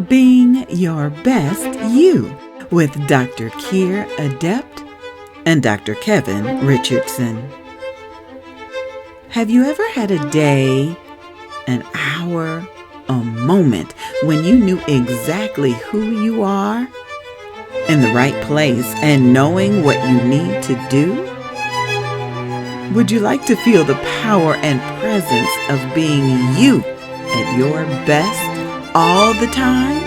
Being Your Best You with Dr. Keir Adept and Dr. Kevin Richardson. Have you ever had a day, an hour, a moment when you knew exactly who you are, in the right place, and knowing what you need to do? Would you like to feel the power and presence of being you at your best all the time?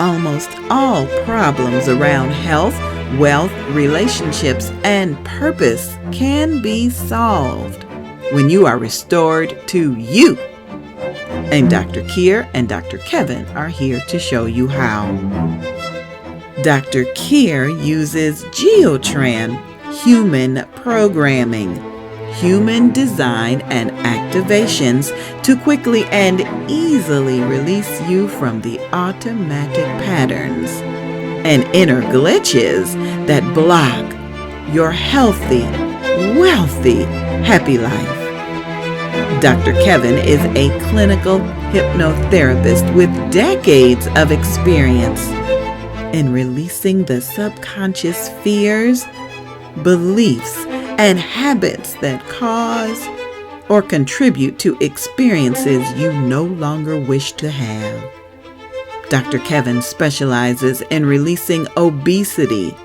Almost all problems around health, wealth, relationships, and purpose can be solved when you are restored to you. And Dr. Keir and Dr. Kevin are here to show you how. Dr. Keir uses Geotran human programming, human design, and activations to quickly and easily release you from the automatic patterns and inner glitches that block your healthy, wealthy, happy life. Dr. Kevin is a clinical hypnotherapist with decades of experience in releasing the subconscious fears, beliefs, and habits that cause or contribute to experiences you no longer wish to have. Dr. Kevin specializes in releasing obesity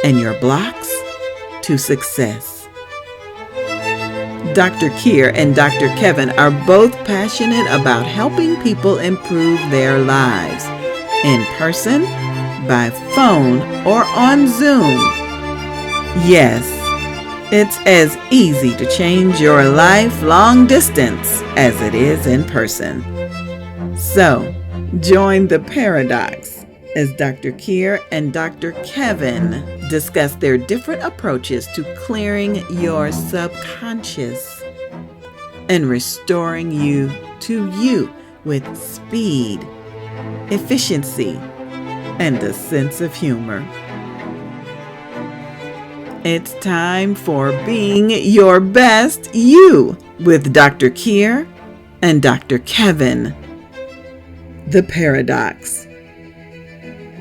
and your blocks to success. Dr. Keir and Dr. Kevin are both passionate about helping people improve their lives in person, by phone, or on Zoom. Yes, it's as easy to change your life long distance as it is in person. So, join the paradox as Dr. Keir and Dr. Kevin discuss their different approaches to clearing your subconscious and restoring you to you with speed, efficiency, and a sense of humor. It's time for Being Your Best You with Dr. Keir and Dr. Kevin. The Paradox.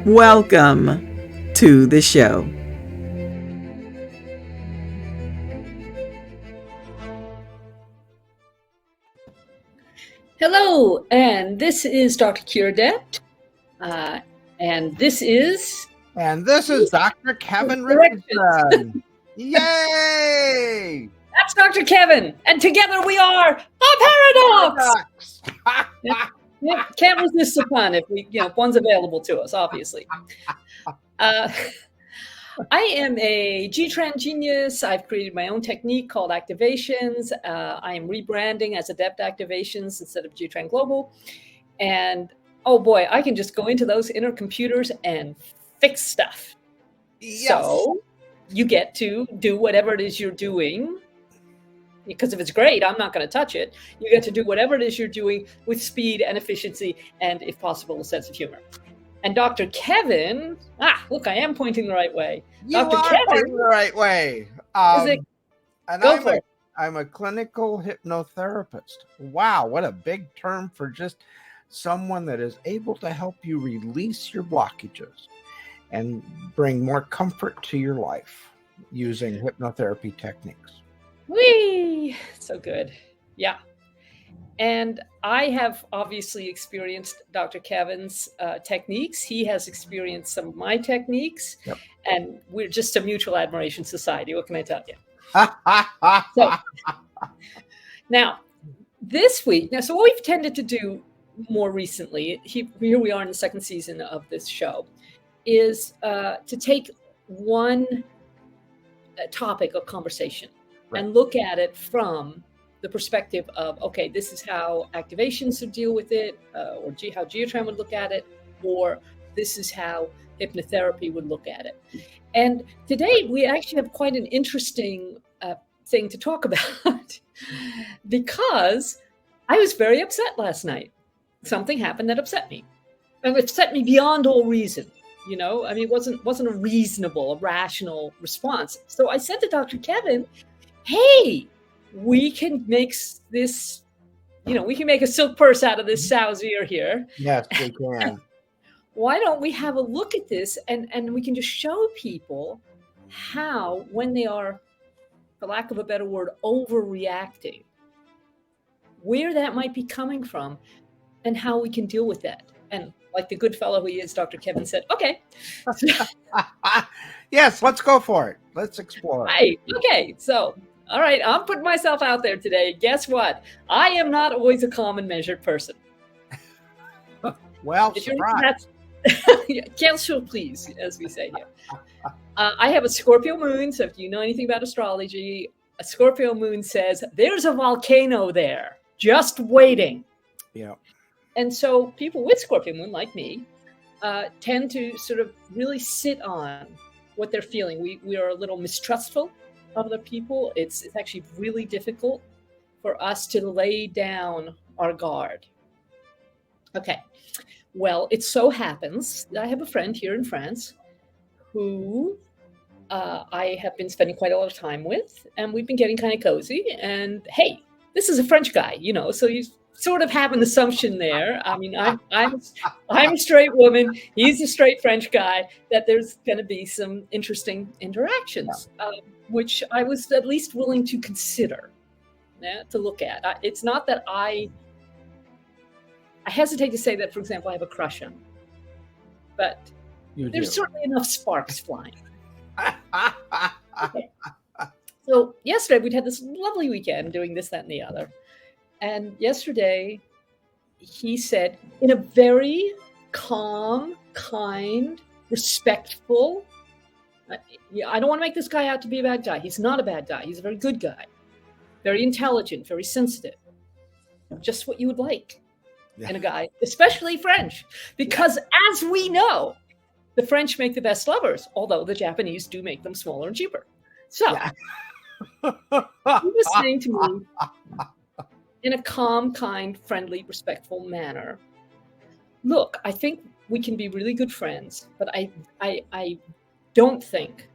Welcome to the show. Hello, and this is Dr. Keir Adept, and this is Dr. Kevin Richardson. Yay! That's Dr. Kevin, and together we are a paradox. Yeah, can't resist the pun if one's available to us, obviously. I am a G-Tran genius. I've created my own technique called activations. I am rebranding as Adept Activations instead of G-Tran Global. And oh boy, I can just go into those inner computers and fix stuff. Yes. So you get to do whatever it is you're doing. Because if it's great, I'm not going to touch it. You get to do whatever it is you're doing with speed and efficiency and, if possible, a sense of humor. And Dr. Kevin, look, I am pointing the right way. Dr. Kevin, pointing the right way. I'm a clinical hypnotherapist. Wow, what a big term for just someone that is able to help you release your blockages and bring more comfort to your life using hypnotherapy techniques. Whee! So good. Yeah. And I have obviously experienced Dr. Kevin's techniques. He has experienced some of my techniques. Yep. And we're just a mutual admiration society. What can I tell you? So, now, this week, so what we've tended to do more recently, here we are in the second season of this show, is to take one topic of conversation and look at it from the perspective of, okay, this is how activations would deal with it, or how Geotran would look at it, or this is how hypnotherapy would look at it. And today we actually have quite an interesting thing to talk about because I was very upset last night. Something happened that upset me. And it upset me beyond all reason. It wasn't a reasonable, a rational response. So I said to Dr. Kevin, hey, we can make this we can make a silk purse out of this sow's ear here. Yes, we can. Why don't we have a look at this and we can just show people how, when they are, for lack of a better word, overreacting, where that might be coming from and how we can deal with that. And like the good fellow he is, Dr. Kevin said, okay. Yes, let's go for it. Let's explore. Right. Okay. So, all right, I'm putting myself out there today. Guess what? I am not always a calm and measured person. Well, surprise. Cancel, please, as we say here. I have a Scorpio moon. So if you know anything about astrology, a Scorpio moon says there's a volcano there just waiting. Yeah. And so people with Scorpio moon, like me, tend to sort of really sit on what they're feeling. We are a little mistrustful of other people. It's actually really difficult for us to lay down our guard. Okay. Well, it so happens that I have a friend here in France who I have been spending quite a lot of time with, and we've been getting kind of cozy. And hey, this is a French guy, so you sort of have an assumption there. I mean, I'm a straight woman. He's a straight French guy. That there's going to be some interesting interactions, which I was at least willing to consider, to look at. It's not that I hesitate to say that, for example, I have a crush on him, but there's certainly enough sparks flying. Okay. So yesterday we'd had this lovely weekend doing this, that, and the other. And yesterday he said, in a very calm, kind, respectful, I don't want to make this guy out to be a bad guy. He's not a bad guy. He's a very good guy, very intelligent, very sensitive, just what you would like in a guy, especially French, because as we know, the French make the best lovers, although the Japanese do make them smaller and cheaper. So he was saying to me in a calm, kind, friendly, respectful manner, look, I think we can be really good friends, but I don't think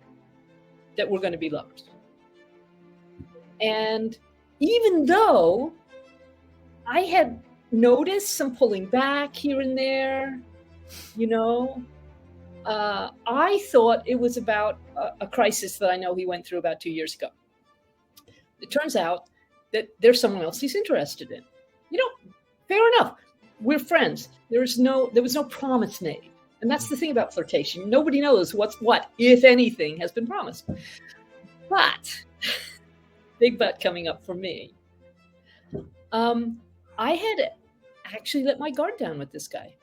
that we're going to be lovers. And even though I had noticed some pulling back here and there, I thought it was about a crisis that I know he went through about 2 years ago. It turns out that there's someone else he's interested in. Fair enough. We're friends. There was no promise made. And that's the thing about flirtation. Nobody knows what, if anything, has been promised. But, big but coming up for me. I had actually let my guard down with this guy.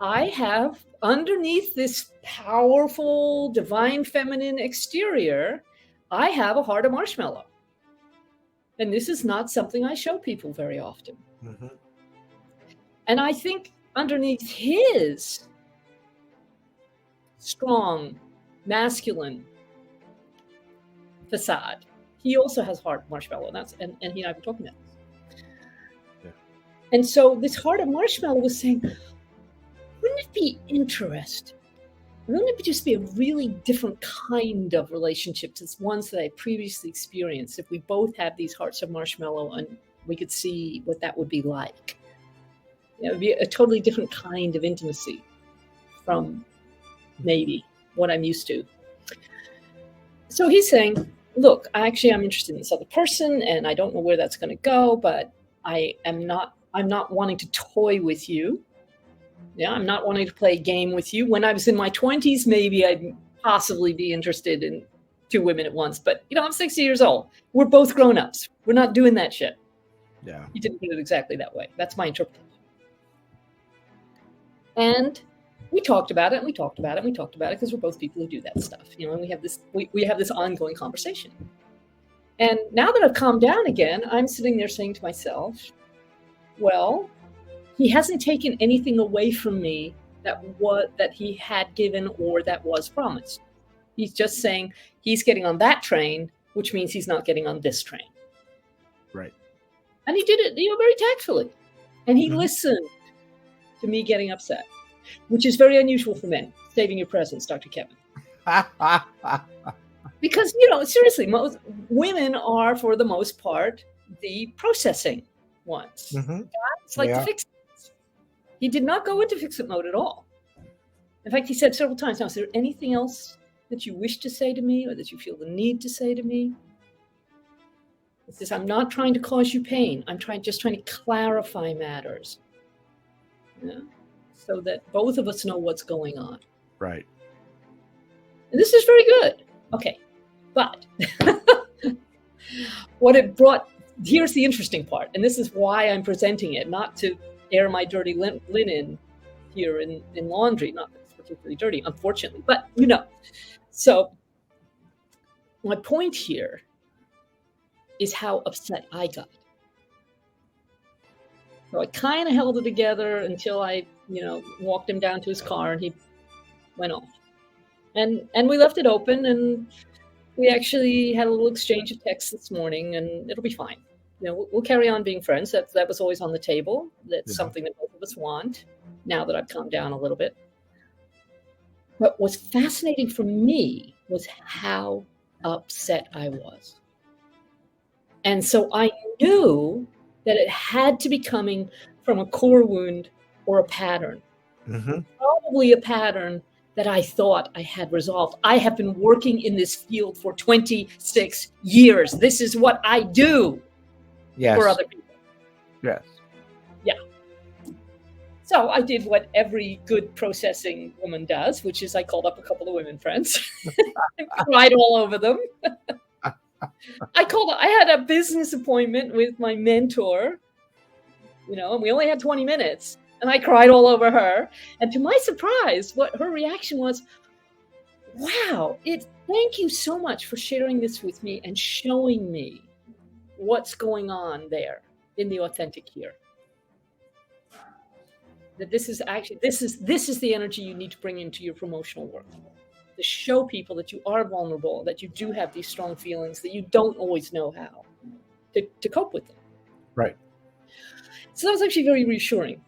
I have, underneath this powerful, divine feminine exterior, I have a heart of marshmallow. And this is not something I show people very often. Mm-hmm. And I think underneath his strong, masculine facade, he also has heart of marshmallow. And he and I were talking about this. Yeah. And so this heart of marshmallow was saying, wouldn't it be interesting? Wouldn't it just be a really different kind of relationship to ones that I previously experienced if we both had these hearts of marshmallow and we could see what that would be like? It would be a totally different kind of intimacy from maybe what I'm used to. So he's saying, look, I'm interested in this other person and I don't know where that's going to go, but I'm not wanting to toy with you. Yeah, I'm not wanting to play a game with you. When I was in my 20s, maybe I'd possibly be interested in 2 women at once. But, I'm 60 years old. We're both grown-ups. We're not doing that shit. Yeah. He didn't put it exactly that way. That's my interpretation. And we talked about it, and we talked about it, and we talked about it because we're both people who do that stuff. And we have this ongoing conversation. And now that I've calmed down again, I'm sitting there saying to myself, well, he hasn't taken anything away from me that he had given or that was promised. He's just saying he's getting on that train, which means he's not getting on this train. Right. And he did it, very tactfully. And he listened to me getting upset, which is very unusual for men. Saving your presence, Dr. Kevin. Because, seriously, most women are, for the most part, the processing ones. Mm-hmm. It's like the fix. He did not go into fix-it mode at all. In fact, he said several times, now, is there anything else that you wish to say to me or that you feel the need to say to me? He says, I'm not trying to cause you pain. I'm just trying to clarify matters. Yeah? So that both of us know what's going on. Right. And this is very good. Okay. But what it brought, here's the interesting part. And this is why I'm presenting it, not to air my dirty linen here in laundry. Not that it's particularly dirty, unfortunately. But, so my point here is how upset I got. So I kind of held it together until I, walked him down to his car and he went off. And we left it open, and we actually had a little exchange of texts this morning, and it'll be fine. We'll carry on being friends. That was always on the table. That's something that both of us want now that I've calmed down a little bit. What was fascinating for me was how upset I was. And so I knew that it had to be coming from a core wound or a pattern. Mm-hmm. Probably a pattern that I thought I had resolved. I have been working in this field for 26 years. This is what I do for other people. Yes. Yeah. So I did what every good processing woman does, which is I called up a couple of women friends and cried all over them. I had a business appointment with my mentor, and we only had 20 minutes, and I cried all over her. And to my surprise, what her reaction was, wow, thank you so much for sharing this with me and showing me what's going on there in the authentic here. That this is the energy you need to bring into your promotional work. To show people that you are vulnerable, that you do have these strong feelings, that you don't always know how to cope with them. Right. So that was actually very reassuring,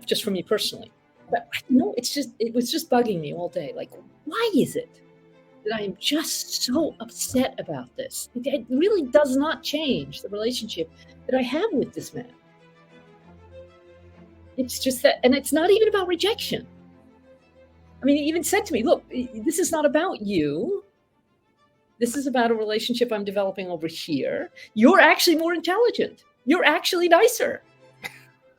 just for me personally. But it was just bugging me all day. Like, why is it that I am just so upset about this? It really does not change the relationship that I have with this man. It's just that, and it's not even about rejection. I mean, he even said to me, look, this is not about you. This is about a relationship I'm developing over here. You're actually more intelligent. You're actually nicer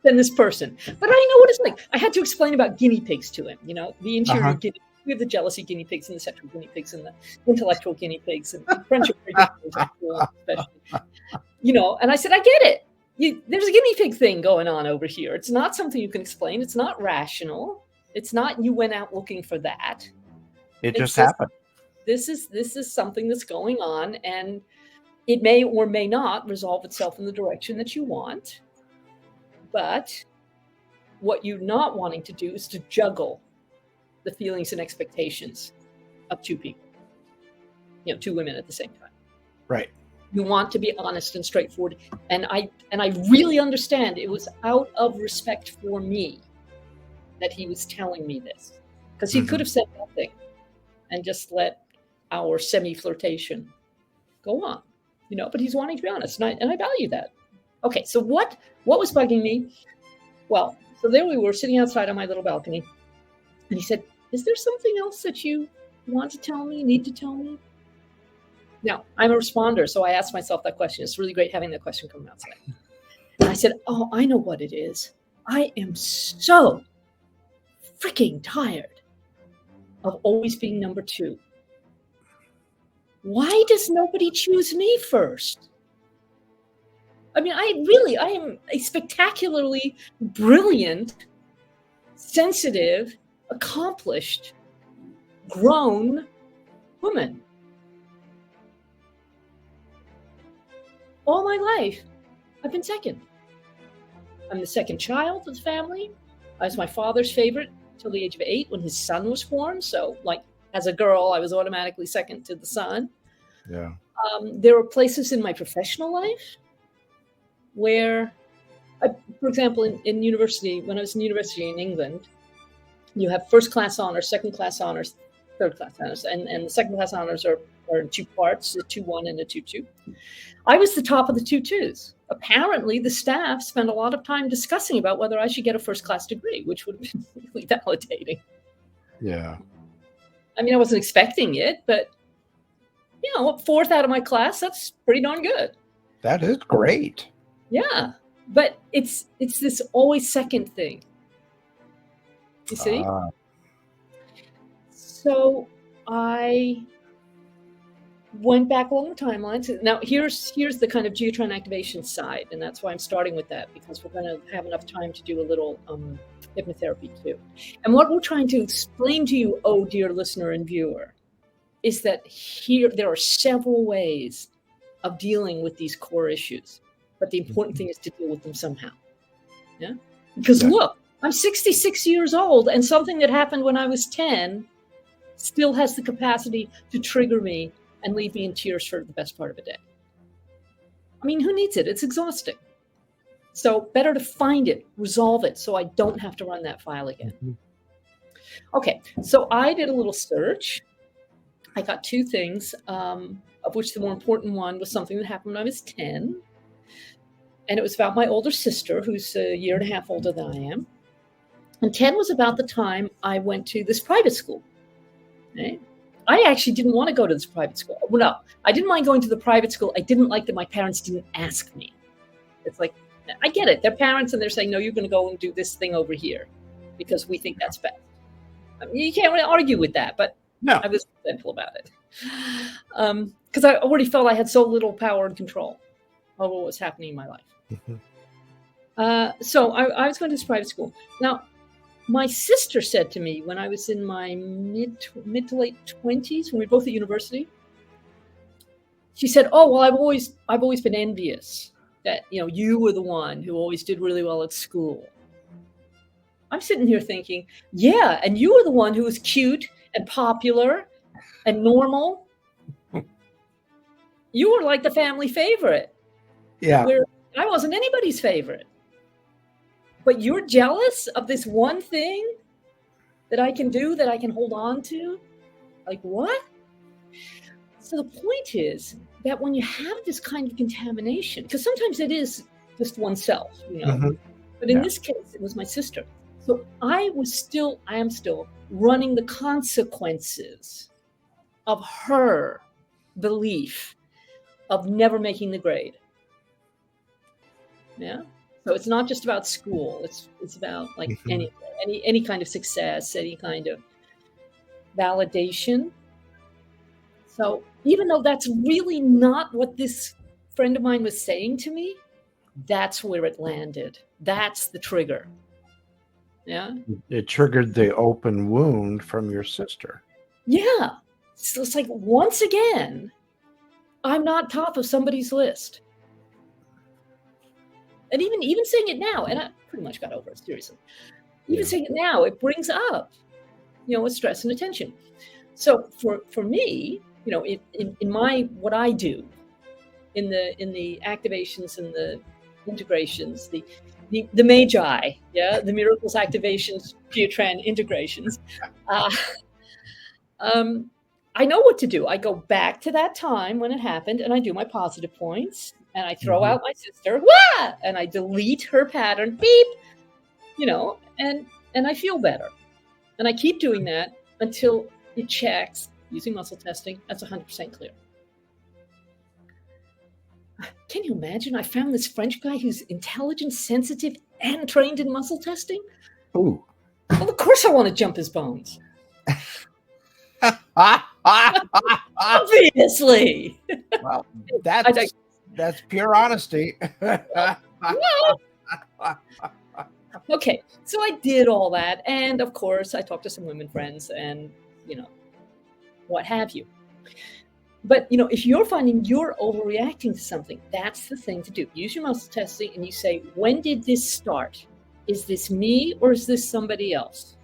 than this person. But I know what it's like. I had to explain about guinea pigs to him, the interior guinea pigs. We have the jealousy guinea pigs and the sexual guinea pigs and the intellectual guinea pigs and friendship guinea pigs, especially. And I said, I get it. There's a guinea pig thing going on over here. It's not something you can explain. It's not rational. It's not you went out looking for that. It just happened. This is something that's going on, and it may or may not resolve itself in the direction that you want. But what you're not wanting to do is to juggle the feelings and expectations of two people, two women at the same time. Right. You want to be honest and straightforward. And I really understand it was out of respect for me that he was telling me this, because he could have said nothing and just let our semi-flirtation go on, but he's wanting to be honest, and I value that. Okay, so what was bugging me? Well, so there we were sitting outside on my little balcony, and he said, is there something else that you want to tell me, need to tell me? Now, I'm a responder, so I asked myself that question. It's really great having that question come outside. And I said, oh, I know what it is. I am so freaking tired of always being number two. Why does nobody choose me first? I mean, I am a spectacularly brilliant, sensitive, accomplished, grown woman. All my life, I've been second. I'm the second child of the family. I was my father's favorite till the age of 8 when his son was born. So, as a girl, I was automatically second to the son. Yeah. There were places in my professional life where, for example, in university, when I was in university in England, you have first class honors, second class honors, third class honors, and the second class honors are in two parts, a 2-1 and a 2-2. I was the top of the 2-2s. apparently the staff spent a lot of time discussing about whether I should get a first-class degree, which would have been really validating. Yeah. I mean, I wasn't expecting it, but fourth out of my class, that's pretty darn good. That is great. Yeah. But it's this always second thing. You see? So I went back along the timelines. Now, here's the kind of geotron activation side, and that's why I'm starting with that, because we're going to have enough time to do a little hypnotherapy too. And what we're trying to explain to you, oh dear listener and viewer, is that here there are several ways of dealing with these core issues, but the important thing is to deal with them somehow. Yeah, because look, I'm 66 years old, and something that happened when I was 10 still has the capacity to trigger me and leave me in tears for the best part of a day. I mean, who needs it? It's exhausting. So better to find it, resolve it, so I don't have to run that file again. Okay, so I did a little search. I got two things, of which the more important one was something that happened when I was 10. And it was about my older sister, who's a year and a half older than I am. And 10 was about the time I went to this private school. Okay? I actually didn't want to go to this private school. Well, no, I didn't mind going to the private school. I didn't like that my parents didn't ask me. It's like, I get it. They're parents and they're saying, no, you're going to go and do this thing over here because we think that's best. I mean, you can't really argue with that, but no. I was resentful about it. Because I already felt I had so little power and control over what was happening in my life. So I was going to this private school. Now, my sister said to me when I was in my mid to late 20s, when we were both at university, she said, oh, well, I've always been envious that, you were the one who always did really well at school. I'm sitting here thinking, yeah, and you were the one who was cute and popular and normal. You were like the family favorite. Yeah. Where I wasn't anybody's favorite. But you're jealous of this one thing that I can do, that I can hold on to? Like what? So the point is that when you have this kind of contamination, because sometimes it is just oneself, but in this case, it was my sister. So I am still running the consequences of her belief of never making the grade. Yeah. So it's not just about school. It's about like any kind of success, any kind of validation. So even though that's really not what this friend of mine was saying to me, that's where it landed. That's the trigger. Yeah. It triggered the open wound from your sister. Yeah. So it's like, once again, I'm not top of somebody's list. And even saying it now, and I pretty much got over it, seriously. Even saying it now, it brings up, a stress and attention. So for me, in my what I do, in the activations and the integrations, the magi, the miracles, activations, geotran integrations. I know what to do. I go back to that time when it happened, and I do my positive points. And I throw out my sister, wah! And I delete her pattern, beep, and I feel better. And I keep doing that until it checks, using muscle testing, that's 100% clear. Can you imagine? I found this French guy who's intelligent, sensitive, and trained in muscle testing. Ooh. Well, of course I want to jump his bones. Obviously. Well, that's pure honesty. Okay, so I did all that. And of course, I talked to some women friends and, what have you. But, if you're finding you're overreacting to something, that's the thing to do. Use your muscle testing and you say, when did this start? Is this me or is this somebody else?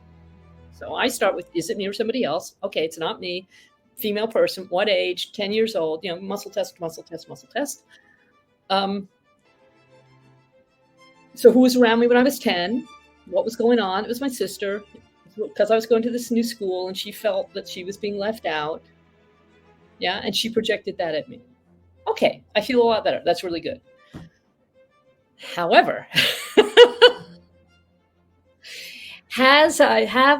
So I start with, is it me or somebody else? Okay, it's not me. Female person, what age, 10 years old, muscle test, muscle test, muscle test. So who was around me when I was 10? What was going on? It was my sister, because I was going to this new school and she felt that she was being left out. Yeah, and she projected that at me. Okay, I feel a lot better. That's really good. However, have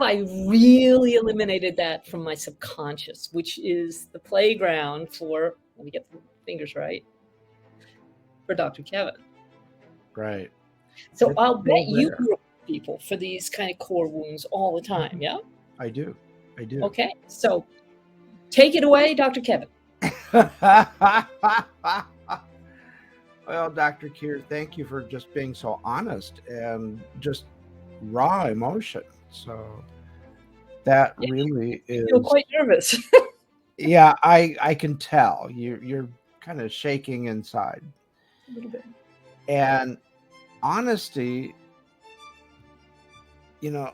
I really eliminated that from my subconscious, which is the playground for, let me get the fingers right, for Dr. Kevin. Right. So It's I'll bet still you there. work with people for these kind of core wounds all the time, yeah? I do. Okay, so take it away, Dr. Kevin. Well, Dr. Keir, thank you for just being so honest and just raw emotion. So that really I feel is, quite nervous. yeah, I can tell you're kind of shaking inside. A little bit. And honesty,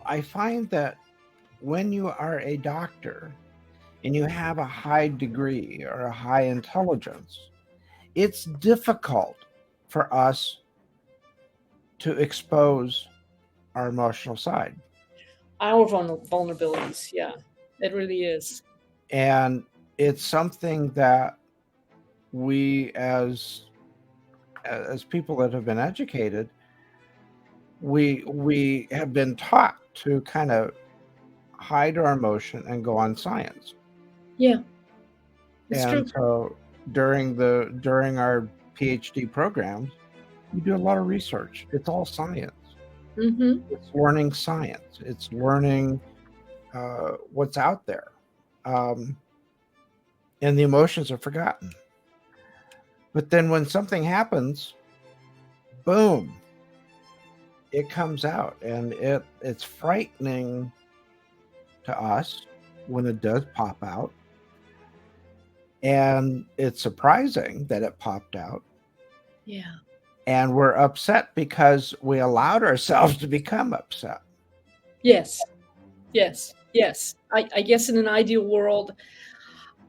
I find that when you are a doctor and you have a high degree or a high intelligence, it's difficult for us to expose our emotional side. Our vulnerabilities, yeah, it really is. And it's something that we as people that have been educated, we have been taught to kind of hide our emotion and go on science. Yeah, it's And true. so during our PhD programs, we do a lot of research. It's all science. Mm-hmm. It's learning science. It's learning what's out there. And the emotions are forgotten. But then when something happens, boom, it comes out, and it's frightening to us when it does pop out. And it's surprising that it popped out. Yeah. And we're upset because we allowed ourselves to become upset. Yes. I guess in an ideal world,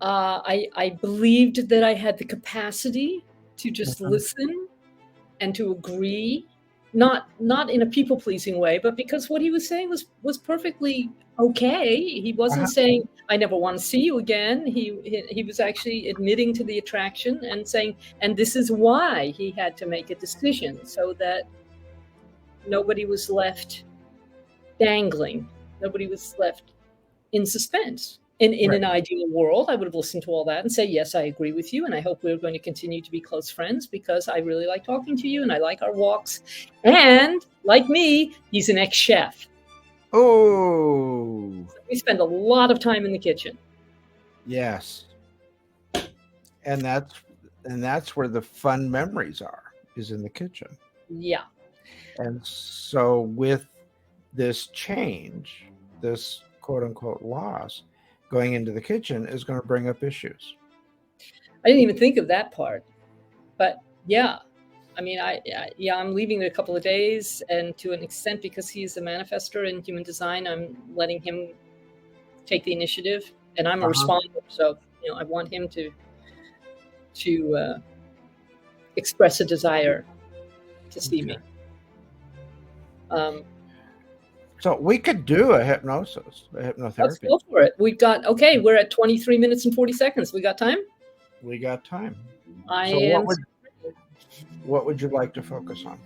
I believed that I had the capacity to just listen and to agree, not in a people pleasing way, but because what he was saying was perfectly okay. He wasn't saying I never want to see you again. He was actually admitting to the attraction and saying, and this is why he had to make a decision so that nobody was left dangling. Nobody was left in suspense. In Right. an ideal world, I would have listened to all that and say, yes, I agree with you. And I hope we're going to continue to be close friends because I really like talking to you and I like our walks. And like me, he's an ex-chef. Oh, So we spend a lot of time in the kitchen. yes. And that's where the fun memories is in the kitchen. Yeah. And so with this change, this quote unquote loss, going into the kitchen is going to bring up issues. I didn't even think of that part. But yeah, I mean, I'm leaving in a couple of days, and to an extent, because he's a manifester in human design, I'm letting him take the initiative, and I'm a responder. So, I want him to express a desire to see me. So we could do a hypnotherapy. Let's go for it. We're at 23 minutes and 40 seconds. We got time? We got time. What would you like to focus on?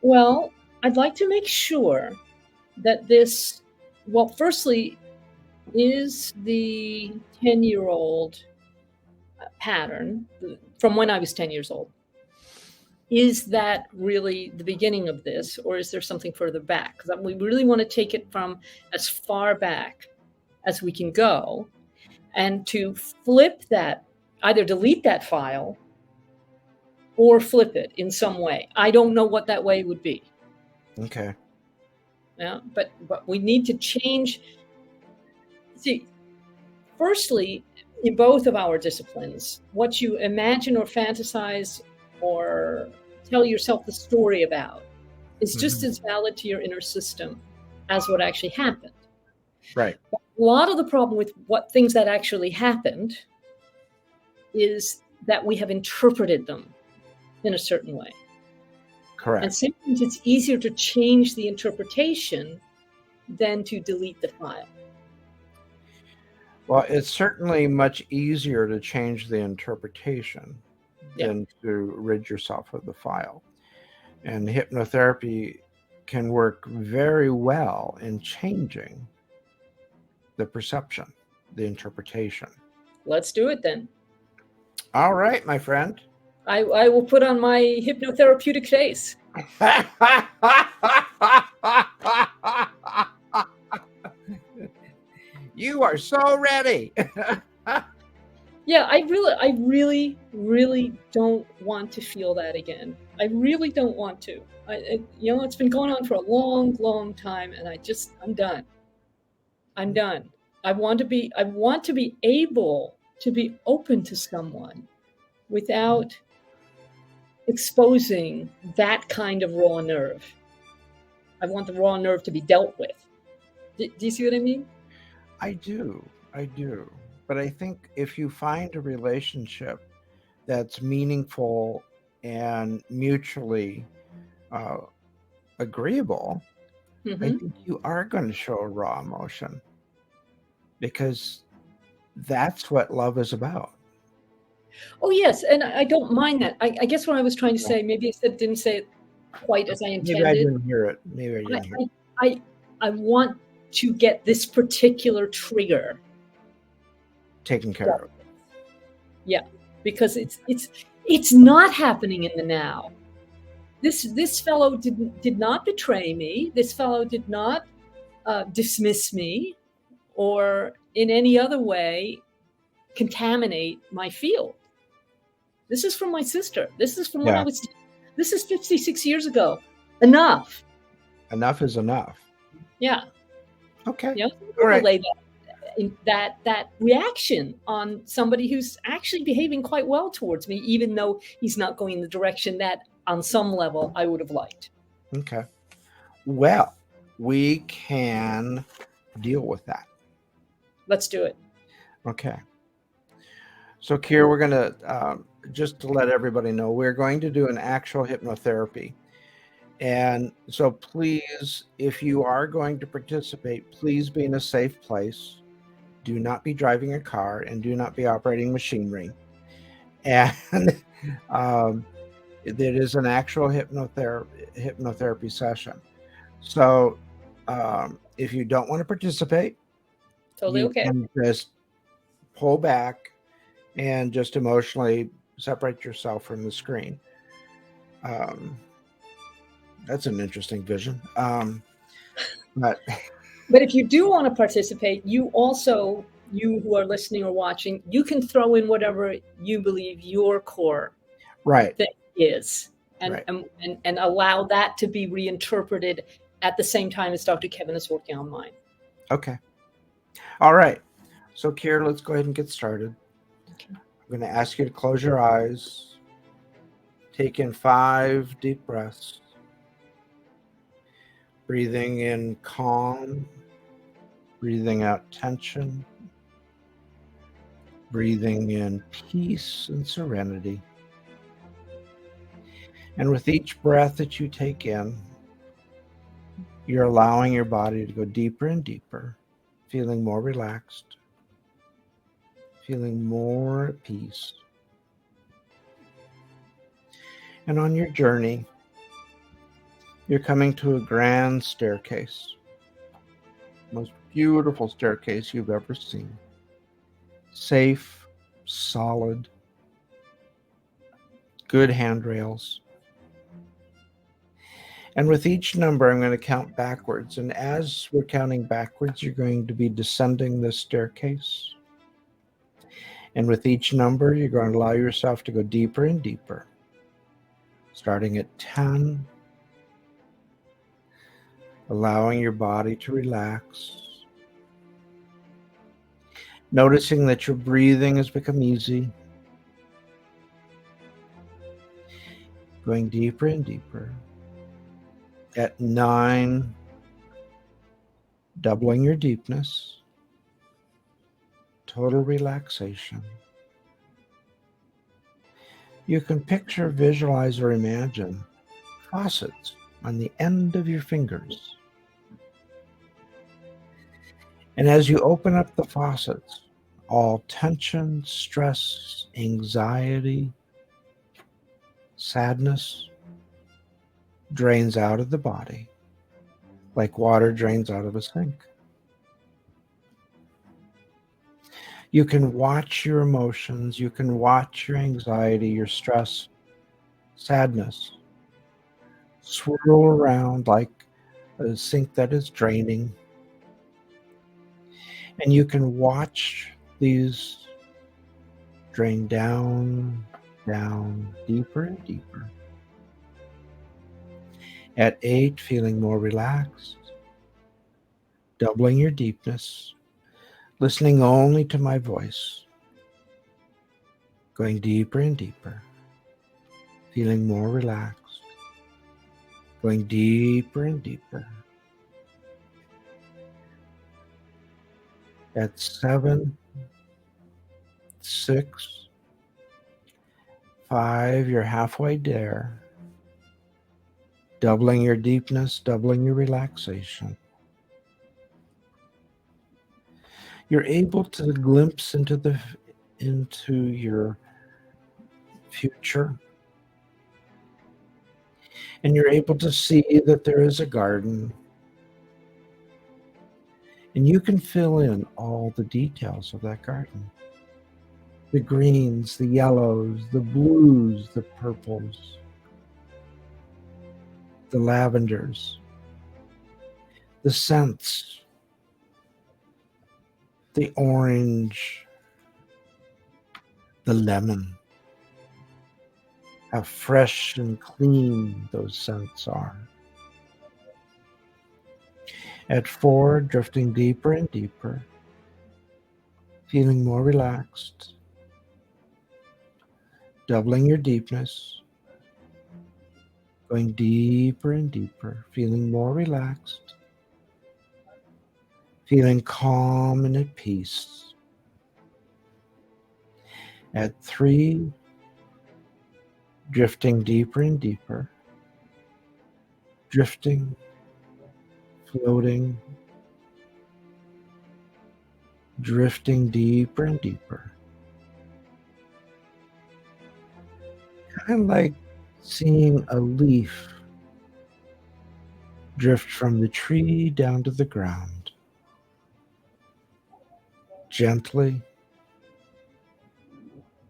Well, I'd like to make sure that this, well, firstly, is the 10-year-old pattern from when I was 10 years old. Is that really the beginning of this, or is there something further back? Because we really want to take it from as far back as we can go and to flip that, either delete that file or flip it in some way. I don't know what that way would be. Okay. Yeah, but we need to change. See, firstly, in both of our disciplines, what you imagine or fantasize or tell yourself the story about is just as valid to your inner system as what actually happened. Right. But a lot of the problem with what things that actually happened is that we have interpreted them in a certain way. Correct. And sometimes it's easier to change the interpretation than to delete the file. Well, it's certainly much easier to change the interpretation than to rid yourself of the file. And hypnotherapy can work very well in changing the perception, the interpretation. Let's do it then. All right, my friend. I will put on my hypnotherapeutic face. You are so ready. Yeah, I really don't want to feel that again. I really don't want to. It's been going on for a long time, and I'm done. I'm done. I want to be able to be open to someone without exposing that kind of raw nerve. I want the raw nerve to be dealt with. Do you see what I mean? I do. But I think if you find a relationship that's meaningful and mutually agreeable, I think you are going to show a raw emotion, because that's what love is about. Oh, yes. And I don't mind that. I guess what I was trying to say, maybe I didn't say it quite as I intended. Maybe I didn't hear it. Maybe I didn't hear it. I want to get this particular trigger taken care of. Yeah, because it's not happening in the now. This fellow did not betray me. This fellow did not dismiss me or in any other way contaminate my field. This is from my sister. This is from when I was. This is 56 years ago. Enough. Enough is enough. Yeah. Okay. All right. That reaction on somebody who's actually behaving quite well towards me, even though he's not going in the direction that, on some level, I would have liked. Okay. Well, we can deal with that. Let's do it. Okay. So, Keir, we're going to, just to let everybody know, we're going to do an actual hypnotherapy. And so please, if you are going to participate, please be in a safe place. Do not be driving a car and do not be operating machinery. And it is an actual hypnotherapy session. So if you don't want to participate, totally okay. Can just pull back and just emotionally separate yourself from the screen. That's an interesting vision. But if you do want to participate, you who are listening or watching, you can throw in whatever you believe your core thing is, and allow that to be reinterpreted at the same time as Dr. Kevin is working on mine. Okay. All right. So, Keir, let's go ahead and get started. Okay. I'm going to ask you to close your eyes. Take in 5 deep breaths. Breathing in calm. Breathing out tension. Breathing in peace and serenity. And with each breath that you take in, you're allowing your body to go deeper and deeper, feeling more relaxed, feeling more at peace. And on your journey, you're coming to a grand staircase, most beautiful staircase you've ever seen. Safe, solid, good handrails. And with each number, I'm going to count backwards. And as we're counting backwards, you're going to be descending this staircase. And with each number, you're going to allow yourself to go deeper and deeper. Starting at 10, allowing your body to relax. Noticing that your breathing has become easy. Going deeper and deeper. At 9, doubling your deepness. Total relaxation. You can picture, visualize, or imagine faucets on the end of your fingers. And as you open up the faucets, all tension, stress, anxiety, sadness drains out of the body like water drains out of a sink. You can watch your emotions, you can watch your anxiety, your stress, sadness swirl around like a sink that is draining. And you can watch these drain down, deeper and deeper. At 8, feeling more relaxed, doubling your deepness, listening only to my voice, going deeper and deeper, feeling more relaxed, going deeper and deeper. At 7, 6, 5, you're halfway there, doubling your deepness, doubling your relaxation. You're able to glimpse into your future, and you're able to see that there is a garden, and you can fill in all the details of that garden. The greens, the yellows, the blues, the purples, the lavenders, the scents, the orange, the lemon. How fresh and clean those scents are. At 4, drifting deeper and deeper, feeling more relaxed, doubling your deepness, going deeper and deeper, feeling more relaxed, feeling calm and at peace. At 3, drifting deeper and deeper, drifting, floating, drifting deeper and deeper. Kind of like seeing a leaf drift from the tree down to the ground, gently,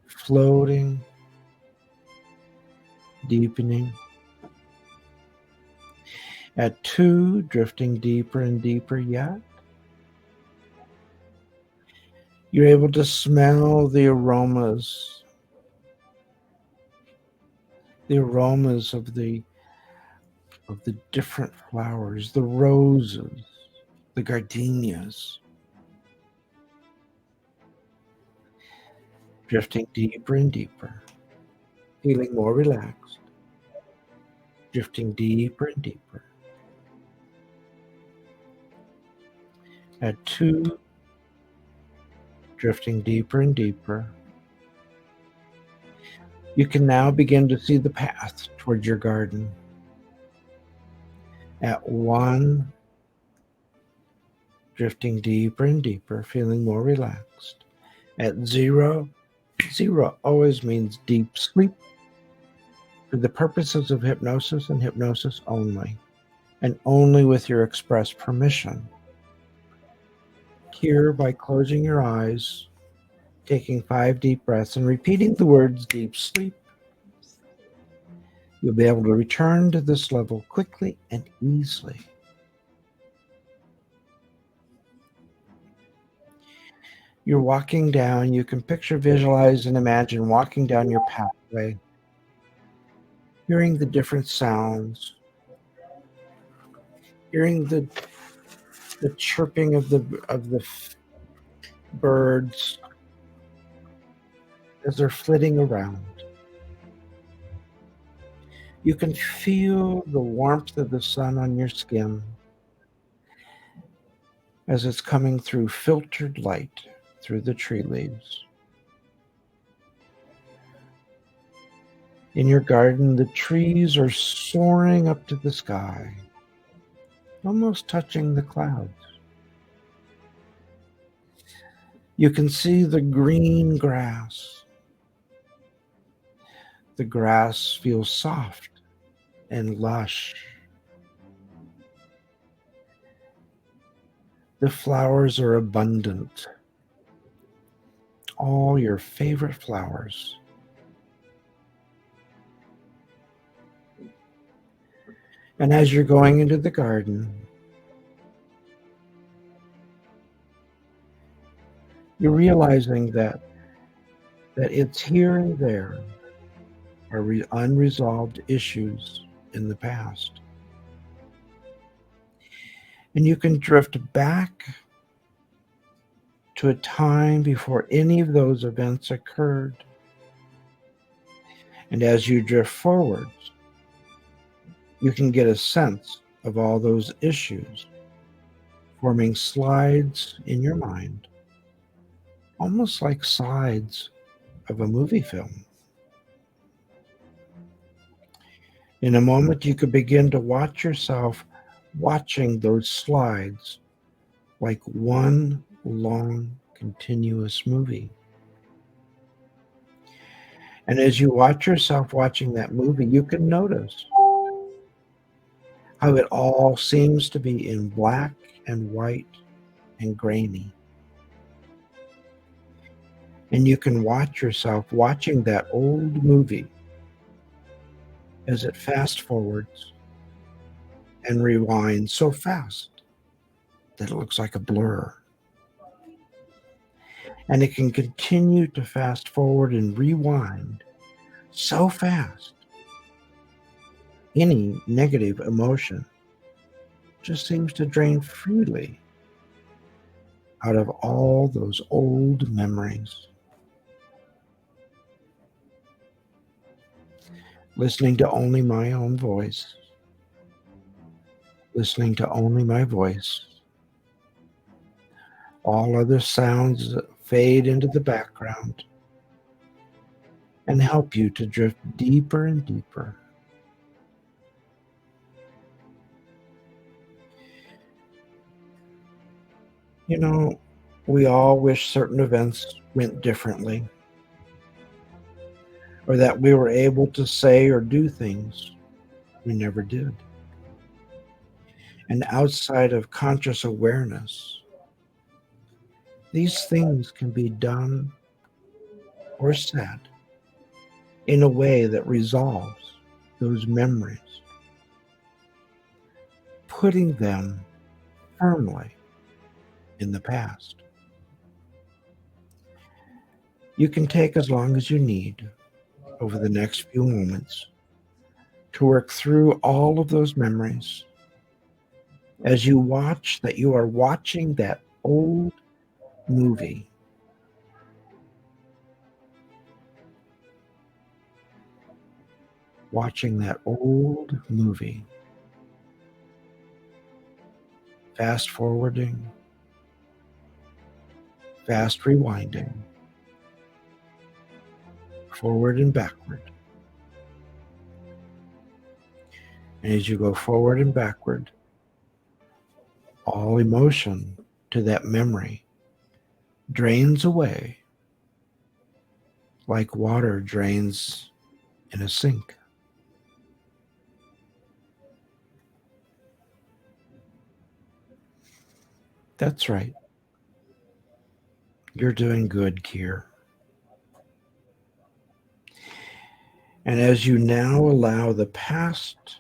floating, deepening. At 2, drifting deeper and deeper yet. You're able to smell the aromas of the different flowers, the roses, the gardenias. Drifting deeper and deeper, feeling more relaxed, drifting deeper and deeper. At 2, drifting deeper and deeper, you can now begin to see the path towards your garden. At 1, drifting deeper and deeper, feeling more relaxed. At 0, 0 always means deep sleep for the purposes of hypnosis and hypnosis only, and only with your express permission. Here, by closing your eyes, taking 5 deep breaths and repeating the words deep sleep, you'll be able to return to this level quickly and easily. You're walking down, you can picture, visualize, and imagine walking down your pathway, hearing the different sounds, hearing the chirping of the birds as they're flitting around. You can feel the warmth of the sun on your skin as it's coming through filtered light through the tree leaves. In your garden, the trees are soaring up to the sky, almost touching the clouds. You can see the green grass. The grass feels soft and lush. The flowers are abundant. All your favorite flowers. And as you're going into the garden, you're realizing that it's here and there are unresolved issues in the past. And you can drift back to a time before any of those events occurred. And as you drift forwards, you can get a sense of all those issues, forming slides in your mind, almost like sides of a movie film. In a moment, you could begin to watch yourself watching those slides like one long, continuous movie. And as you watch yourself watching that movie, you can notice how it all seems to be in black and white and grainy. And you can watch yourself watching that old movie as it fast forwards and rewinds so fast that it looks like a blur. And it can continue to fast forward and rewind so fast. Any negative emotion just seems to drain freely out of all those old memories. Listening to only my own voice, listening to only my voice. All other sounds fade into the background and help you to drift deeper and deeper. You know, we all wish certain events went differently, or that we were able to say or do things we never did. And outside of conscious awareness, these things can be done or said in a way that resolves those memories, putting them firmly in the past. You can take as long as you need over the next few moments to work through all of those memories as you watch that you are watching that old movie. Watching that old movie. Fast forwarding, fast rewinding, forward and backward. And as you go forward and backward, all emotion to that memory drains away like water drains in a sink. That's right. You're doing good, Kier. And as you now allow the past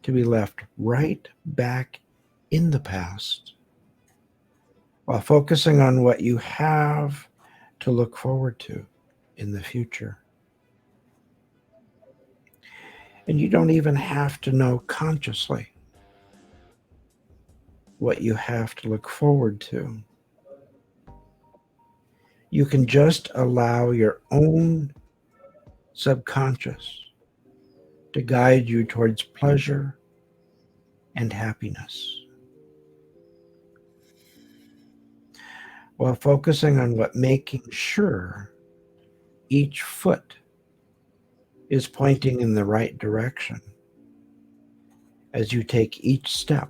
to be left right back in the past, while focusing on what you have to look forward to in the future. And you don't even have to know consciously what you have to look forward to. You can just allow your own subconscious to guide you towards pleasure and happiness, while focusing on making sure each foot is pointing in the right direction as you take each step,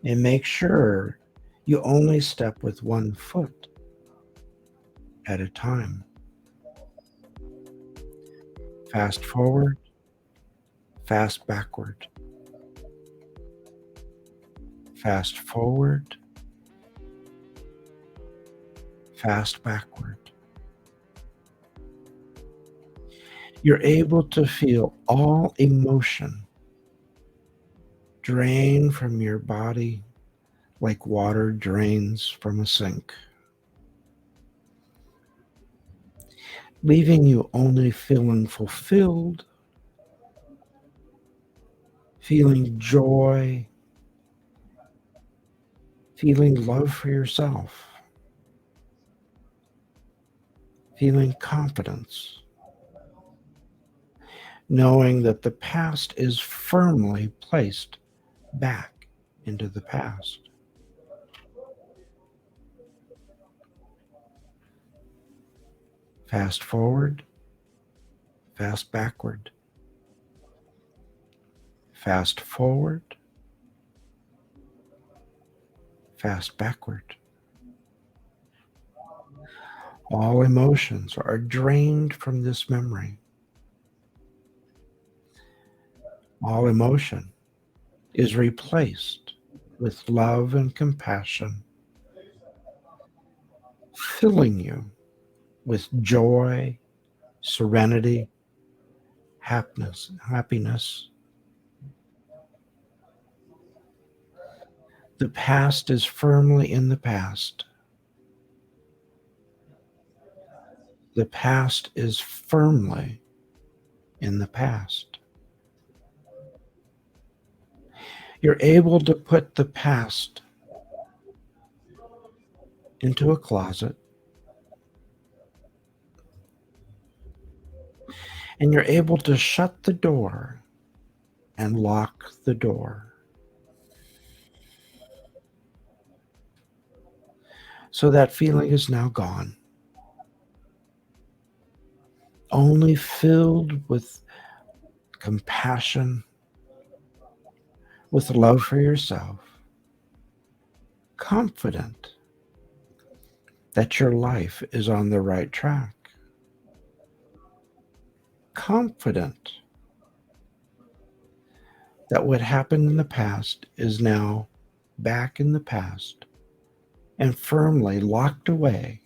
and make sure you only step with one foot at a time. Fast forward fast backward, fast forward, fast backward. You're able to feel all emotion drain from your body like water drains from a sink, leaving you only feeling fulfilled, feeling joy, feeling love for yourself, feeling confidence, knowing that the past is firmly placed back into the past. Fast forward, fast backward, fast forward, fast backward. All emotions are drained from this memory. All emotion is replaced with love and compassion, filling you with joy, serenity, happiness. The past is firmly in the past. The past is firmly in the past. You're able to put the past into a closet, and you're able to shut the door and lock the door. So that feeling is now gone, only filled with compassion, with love for yourself, confident that your life is on the right track, confident that what happened in the past is now back in the past and firmly locked away.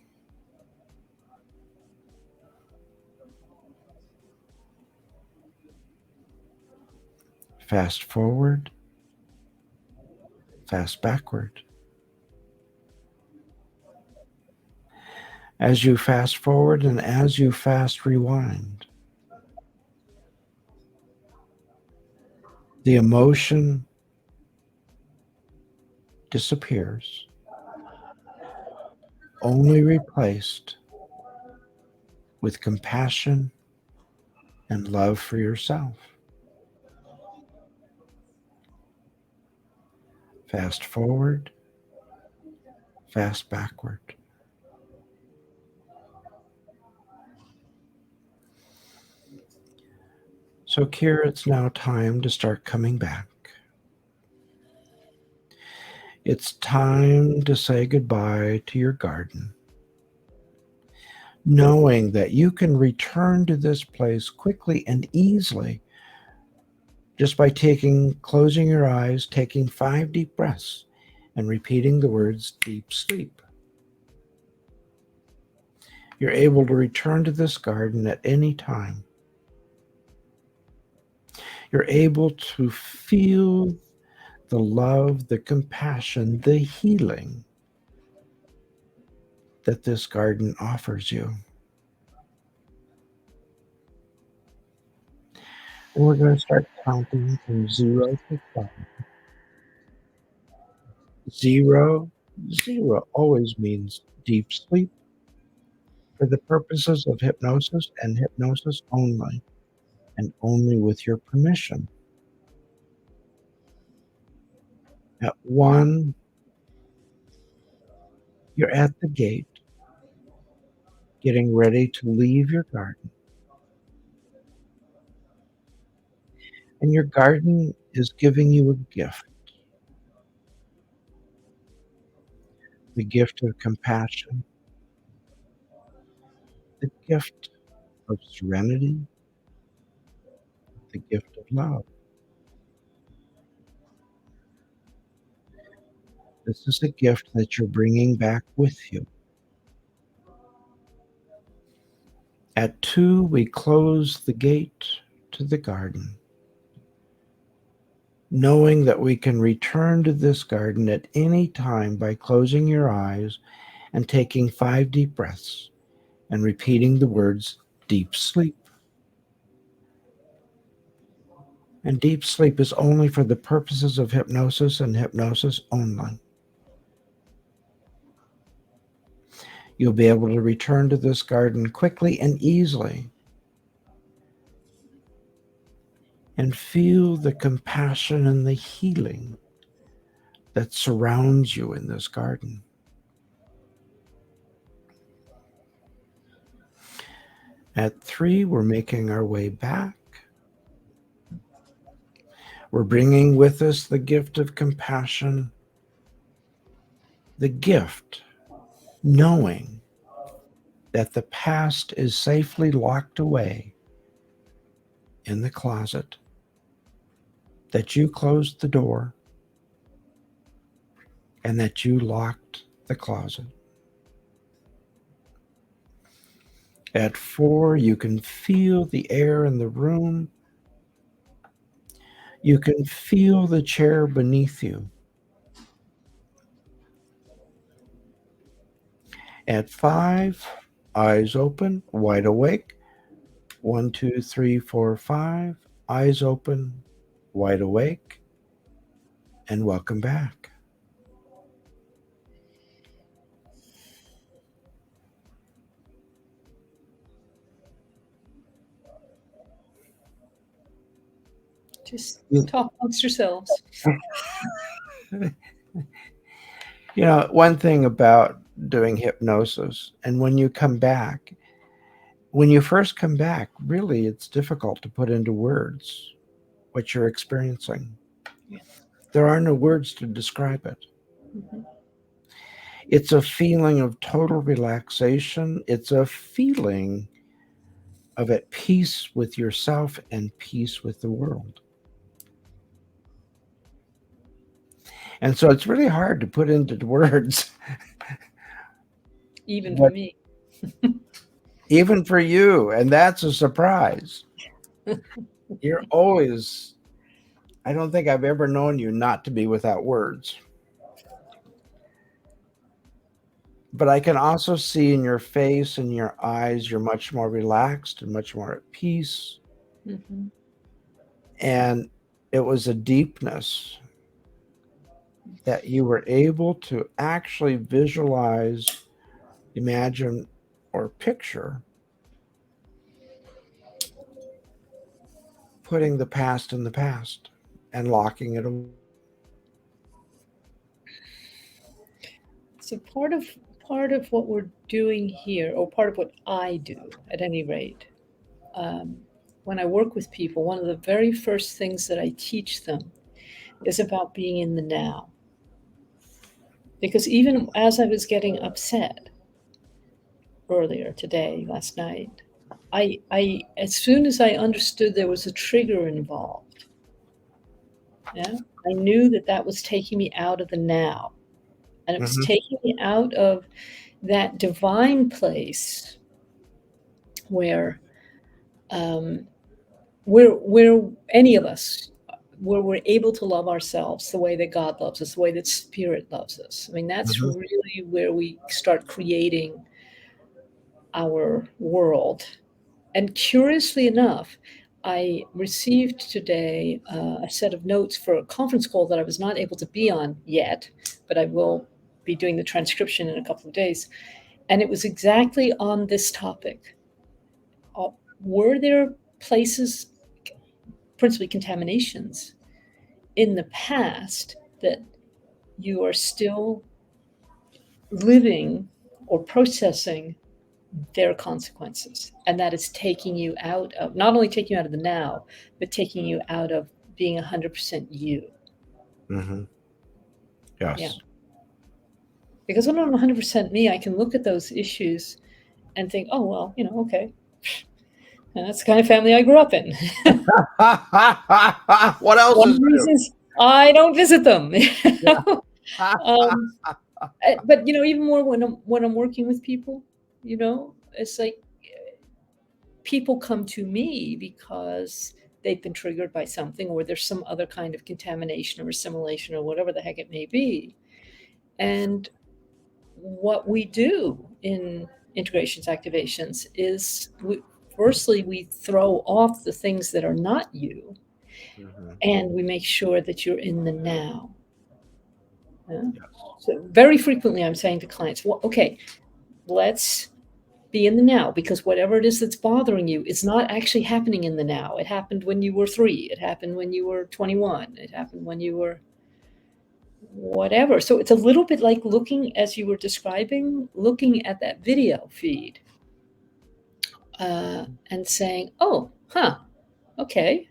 Fast forward, fast backward. As you fast forward and as you fast rewind, the emotion disappears, only replaced with compassion and love for yourself. Fast forward, fast backward. So, Kira, it's now time to start coming back. It's time to say goodbye to your garden, knowing that you can return to this place quickly and easily just by closing your eyes, taking 5 deep breaths, and repeating the words deep sleep. You're able to return to this garden at any time. You're able to feel the love, the compassion, the healing that this garden offers you. And we're going to start counting from 0 to 5. 0, 0 always means deep sleep for the purposes of hypnosis and hypnosis only, and only with your permission. At 1, you're at the gate, getting ready to leave your garden. And your garden is giving you a gift, the gift of compassion, the gift of serenity, the gift of love. This is a gift that you're bringing back with you. At 2, we close the gate to the garden, knowing that we can return to this garden at any time by closing your eyes and taking 5 deep breaths and repeating the words, deep sleep. And deep sleep is only for the purposes of hypnosis and hypnosis only. You'll be able to return to this garden quickly and easily and feel the compassion and the healing that surrounds you in this garden. At 3, we're making our way back. We're bringing with us the gift of compassion, the gift knowing that the past is safely locked away in the closet, that you closed the door, and that you locked the closet. At 4, you can feel the air in the room. You can feel the chair beneath you. At 5, eyes open, wide awake. 1, 2, 3, 4, 5. Eyes open, wide awake, and welcome back. Just talk amongst yourselves. One thing about doing hypnosis, and when you come back, when you first come back, really it's difficult to put into words what you're experiencing. Yeah. There are no words to describe it. Mm-hmm. It's a feeling of total relaxation. It's a feeling of at peace with yourself and peace with the world. And so it's really hard to put into words. Even for me. Even for you. And that's a surprise. You're always, I don't think I've ever known you not to be without words. But I can also see in your face and your eyes, you're much more relaxed and much more at peace. Mm-hmm. And it was a deepness that you were able to actually visualize, imagine, or picture putting the past in the past and locking it away. So part of what we're doing here, or part of what I do at any rate, when I work with people, one of the very first things that I teach them is about being in the now. Because even as I was getting upset earlier today, last night, I as soon as I understood there was a trigger involved, I knew that was taking me out of the now. And it was taking me out of that divine place where we're any of us, where we're able to love ourselves the way that God loves us, the way that Spirit loves us. I mean, that's really where we start creating our world. And curiously enough, I received today a set of notes for a conference call that I was not able to be on yet, but I will be doing the transcription in a couple of days. And it was exactly on this topic. Were there places, principally contaminations, in the past that you are still living or processing their consequences? And that is taking you out of, not only taking you out of the now, but taking you out of being 100% you. Mm-hmm. Yes. Yeah. Because when I'm 100% me, I can look at those issues and think, oh, well, okay. And that's the kind of family I grew up in. What else One is of the reasons I don't visit them. Um, but even more when I'm working with people, it's like people come to me because they've been triggered by something, or there's some other kind of contamination or assimilation or whatever the heck it may be. And what we do in integrations activations is firstly, we throw off the things that are not you, Mhm. and we make sure that you're in the now. Yeah? Yes. So very frequently I'm saying to clients, well, okay, let's be in the now, because whatever it is that's bothering you, it's not actually happening in the now. It happened when you were 3. It happened when you were 21. It happened when you were whatever. So it's a little bit like looking, as you were describing, looking at that video feed and saying, oh, okay,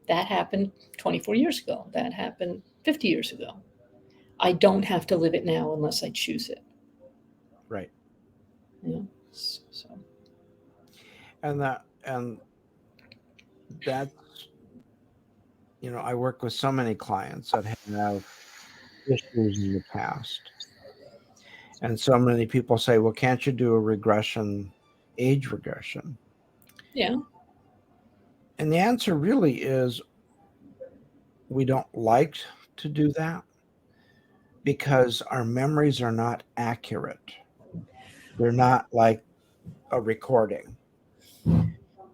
that happened 24 years ago. That happened 50 years ago. I don't have to live it now unless I choose it. Right. Yeah. So. And that's, I work with so many clients that have issues in the past. And so many people say, well, can't you do a regression, age regression? Yeah. And the answer really is we don't like to do that because our memories are not accurate. They're not like a recording.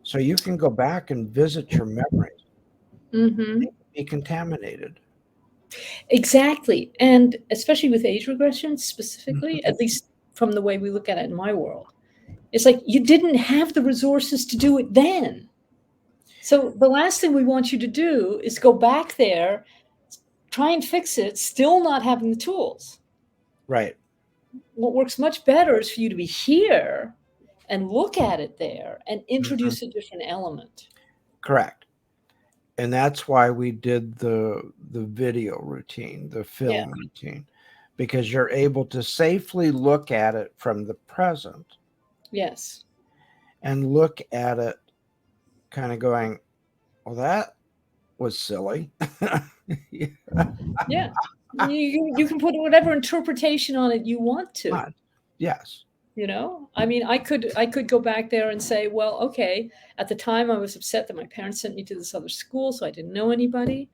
So you can go back and visit your memories. Mm-hmm. They can be contaminated. Exactly. And especially with age regression specifically, at least from the way we look at it in my world, it's like you didn't have the resources to do it then. So the last thing we want you to do is go back there, try and fix it, still not having the tools. Right. What works much better is for you to be here and look at it there and introduce a different element. Correct. And that's why we did the video routine, the film routine, because you're able to safely look at it from the present. Yes. And look at it kind of going, well, that was silly. Yeah. You can put whatever interpretation on it you want to. Yes. I mean, I could go back there and say, well, okay, at the time I was upset that my parents sent me to this other school, so I didn't know anybody.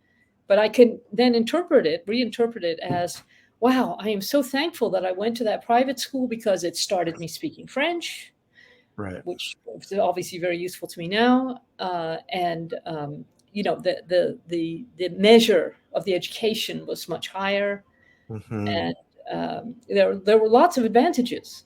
But I could then reinterpret it as, wow, I am so thankful that I went to that private school because it started me speaking French, Right. which is obviously very useful to me now. And the measure of the education was much higher, and there were lots of advantages.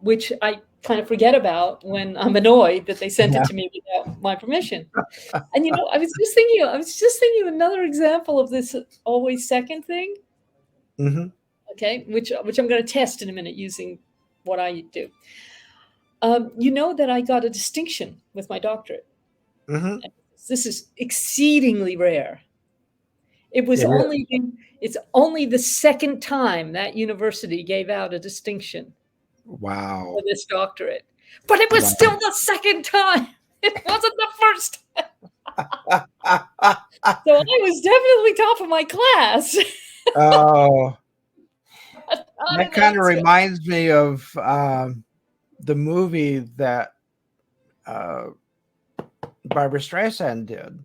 Which I kind of forget about when I'm annoyed that they sent it to me without my permission. And I was just thinking of another example of this always second thing. Okay, which I'm going to test in a minute using what I do. That I got a distinction with my doctorate. This is exceedingly rare. It's only the second time that university gave out a distinction. Wow. For this doctorate. But it was still the second time. It wasn't the first time. So I was definitely top of my class. Oh. That kind of reminds me of the movie that Barbara Streisand did,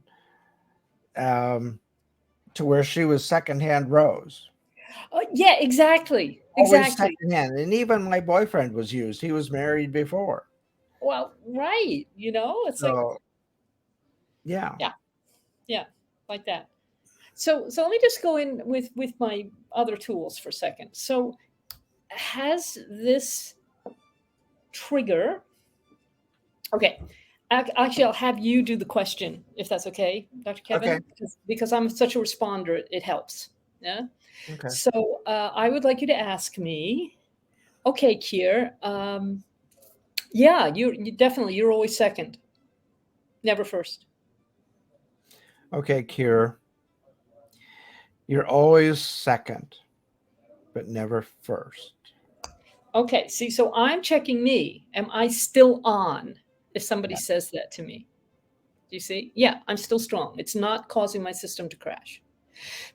to where she was secondhand Rose. Yeah, exactly. Always secondhand. And even my boyfriend was used. He was married before. Well, right. It's so, like. Yeah. Yeah, like that. So let me just go in with my other tools for a second. So has this trigger. Okay. Actually, I'll have you do the question, if that's okay, Dr. Kevin. Okay. Because I'm such a responder, it helps. Yeah. Okay. So I would like you to ask me, okay, Kier, yeah, you definitely, you're always second, never first. Okay, Kier, you're always second, but never first. Okay, see, so I'm checking me. Am I still on if somebody says that to me? Do you see? Yeah, I'm still strong. It's not causing my system to crash.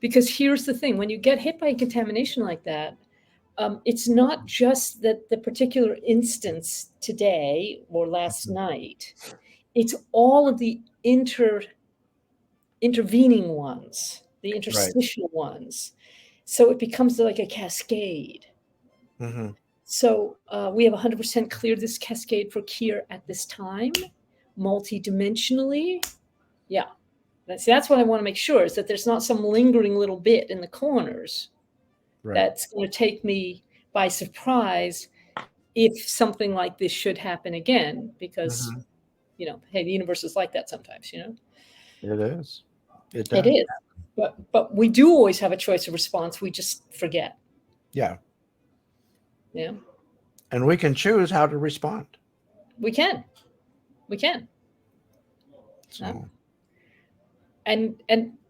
Because here's the thing, when you get hit by a contamination like that, it's not just that the particular instance today or last night, it's all of the intervening ones, the interstitial ones. So it becomes like a cascade. Mm-hmm. So we have 100% cleared this cascade for Kier at this time, multidimensionally. Yeah. That's what I want to make sure, is that there's not some lingering little bit in the corners that's going to take me by surprise if something like this should happen again, because, hey, the universe is like that sometimes, It is. It does. It is. But we do always have a choice of response. We just forget. Yeah. Yeah. And we can choose how to respond. We can. So. And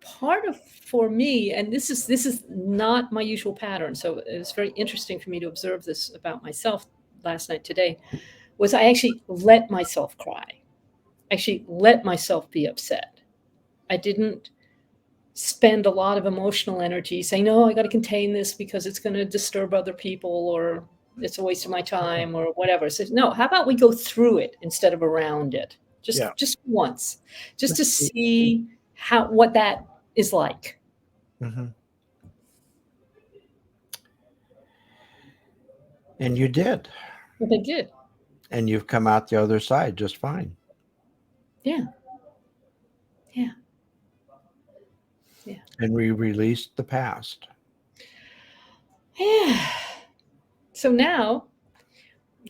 part of, for me, and this is not my usual pattern, so it was very interesting for me to observe this about myself last night, today, was I actually let myself cry. Actually let myself be upset. I didn't spend a lot of emotional energy saying, no, I got to contain this because it's going to disturb other people, or it's a waste of my time, or whatever. So no, how about we go through it instead of around it? Just once, just to see what that is like. Mm-hmm. And you did. But I did. And you've come out the other side just fine. Yeah. And we released the past. Yeah. So now,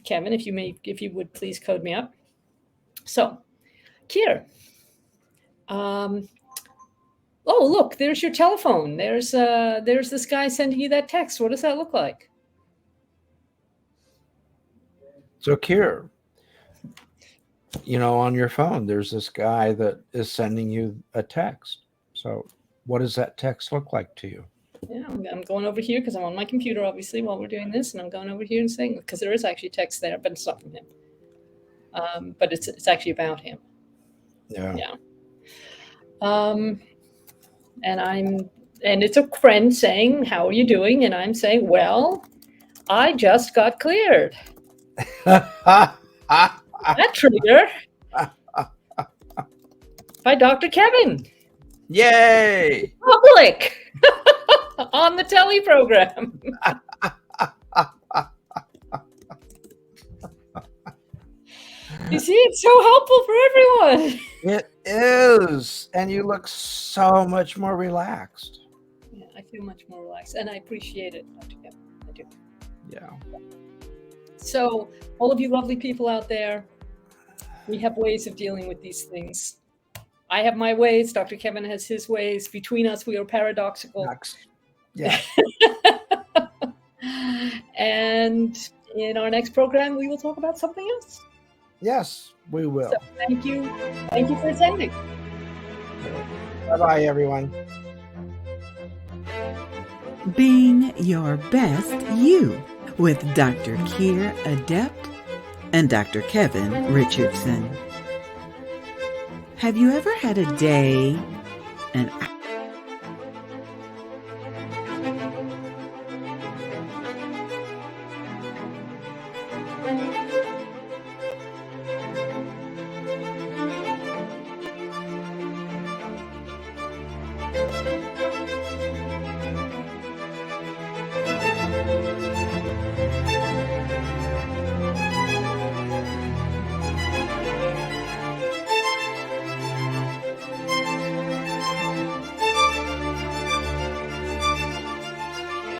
Kevin, if you would please code me up. So, Kier. Oh, look, there's your telephone. There's this guy sending you that text. What does that look like? So, Kier, on your phone, there's this guy that is sending you a text. So what does that text look like to you? Yeah, I'm going over here because I'm on my computer, obviously, while we're doing this, and I'm going over here and saying, because there is actually text there, but it's not from him. But it's actually about him. Yeah. And it's a friend saying, how are you doing? And I'm saying, well, I just got cleared. That trigger by Dr. Kevin. Yay! Public on the telly program. You see, it's so helpful for everyone. It is. And you look so much more relaxed. Yeah, I feel much more relaxed, and I appreciate it, Dr. Kevin. I do. Yeah. So, all of you lovely people out there, we have ways of dealing with these things. I have my ways. Dr. Kevin has his ways. Between us, we are paradoxical. Yeah. And in our next program, we will talk about something else. Yes, we will. So thank you. Thank you for attending. Bye-bye, everyone. Being Your Best You with Dr. Kier Adept and Dr. Kevin Richardson. Have you ever had a day, an